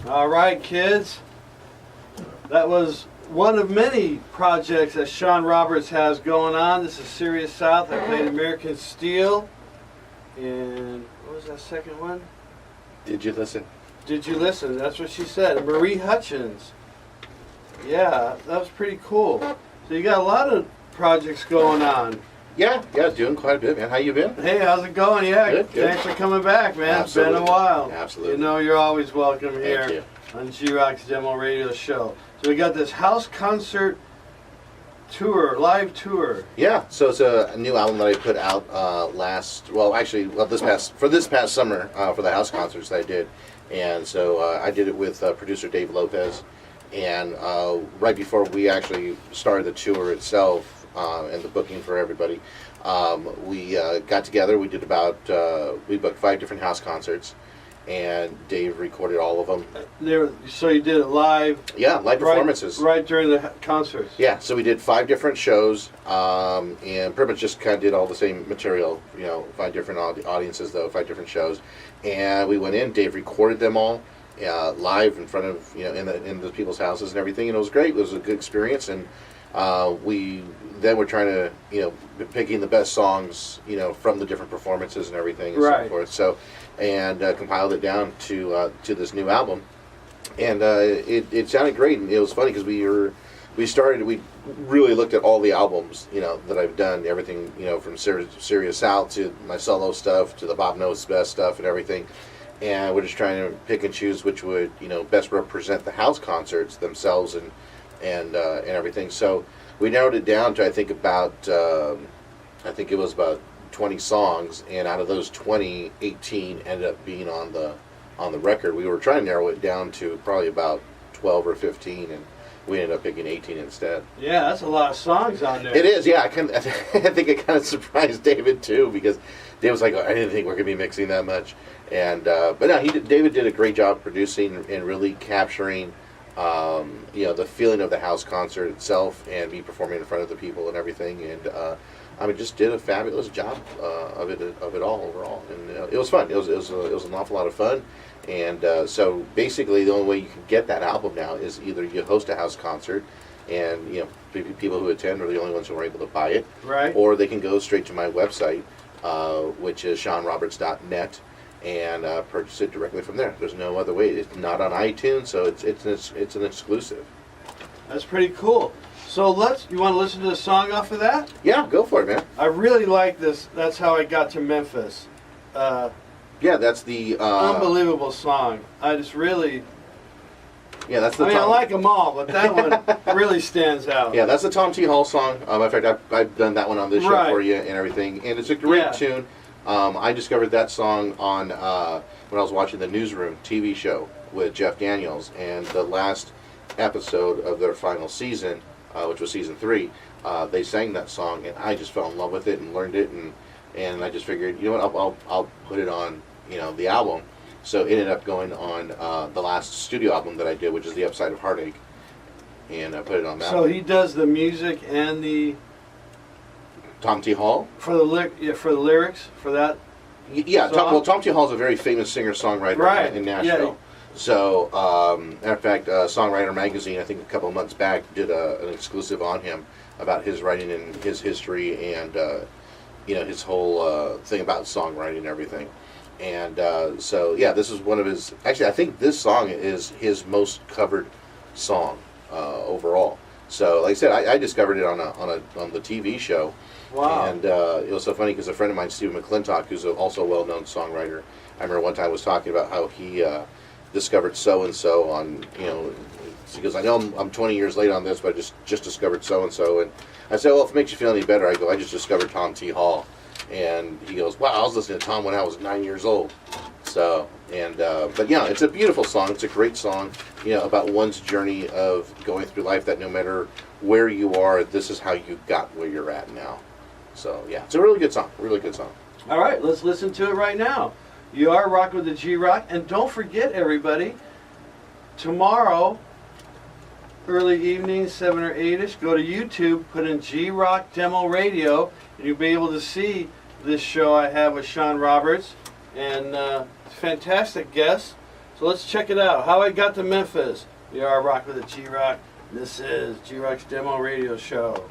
All right, kids. That was one of many projects that Sean Roberts has going on. This is Serious South. I played American Steel. And what was that second one? Did you listen? Did you listen? That's what she said. Marie Hutchins. Yeah, that was pretty cool. So you got a lot of projects going on. Yeah, doing quite a bit, man. How you been? Hey, how's it going? Yeah, Good. Thanks for coming back, man. Absolutely. It's been a while. Absolutely. You know you're always welcome here Thank you. on G-Rock's Demo Radio Show. So we got this house concert tour, live tour. Yeah, so it's a new album that I put out this past summer for the house concerts that I did. And so I did it with producer Dave Lopez. And right before we actually started the tour itself and the booking for everybody, we got together. We did we booked 5 different house concerts, and Dave recorded all of them. So you did it live? Yeah, live performances. Right during the concerts? Yeah, so we did 5 different shows, and pretty much just kind of did all the same material, 5 different audiences, 5 different shows. And we went in, Dave recorded them all live in front of, in the people's houses and everything, and it was great. It was a good experience, and we're trying to, picking the best songs, from the different performances and everything and so forth. So, and compiled it down to this new album, and it sounded great. And it was funny because we really looked at all the albums, that I've done, everything, from Serious South to my solo stuff to the Bob Knows Best stuff and everything. And we're just trying to pick and choose which would, best represent the house concerts themselves and everything. So we narrowed it down to I think it was about 20 songs, and out of those 20, 18 ended up being on the record. We were trying to narrow it down to probably about 12 or 15, and we ended up picking 18 instead. Yeah, that's a lot of songs on there. It is, yeah. I think it kind of surprised David too, because Dave was like, I didn't think we're going to be mixing that much. And but no, David did a great job producing and really capturing the feeling of the house concert itself, and me performing in front of the people and everything. And just did a fabulous job of it all overall. And it was fun. It was an awful lot of fun. And so basically, the only way you can get that album now is either you host a house concert, and people who attend are the only ones who are able to buy it, right? Or they can go straight to my website, which is SeanRoberts.net, and purchase it directly from there. There's no other way. It's not on iTunes, so it's an exclusive. That's pretty cool. So you want to listen to the song off of that? Yeah, go for it, man. I really like this. That's How I Got to Memphis. Yeah, that's the unbelievable song. I just really. Yeah, that's the. I like them all, but that one really stands out. Yeah, that's the Tom T. Hall song. In fact, I've done that one on this show for you and everything, and it's a great tune. I discovered that song on when I was watching the Newsroom TV show with Jeff Daniels, and the last episode of their final season, which was season 3, they sang that song, and I just fell in love with it and learned it, and I just figured, I'll put it on, the album. So it ended up going on the last studio album that I did, which is The Upside of Heartache, and I put it on that. So he does the music and the. Tom T. Hall? For the lyrics for that? Yeah, Tom T. Hall is a very famous singer-songwriter in Nashville. Yeah. So, in fact, Songwriter Magazine, I think a couple of months back, did an exclusive on him about his writing and his history and, his whole thing about songwriting and everything. And so, yeah, this is one of his... Actually, I think this song is his most covered song overall. So, like I said, I discovered it on the TV show. Wow. And it was so funny because a friend of mine, Stephen McClintock, who's also a well-known songwriter, I remember one time was talking about how he discovered so-and-so on, he goes, I know I'm 20 years late on this, but I just discovered so-and-so. And I said, well, if it makes you feel any better, I just discovered Tom T. Hall. And he goes, wow, I was listening to Tom when I was 9 years old. So, but yeah, it's a beautiful song. It's a great song, about one's journey of going through life, that no matter where you are, this is how you got where you're at now. So, yeah, it's a really good song. Really good song. All right, let's listen to it right now. You are rocking with the G-Rock. And don't forget, everybody, tomorrow, early evening, 7 or 8ish, go to YouTube, put in G-Rock Demo Radio, and you'll be able to see this show I have with Sean Roberts. And fantastic guests. So let's check it out. How I Got to Memphis. We are Rock with the G-Rock. This is G-Rock's Demo Radio Show.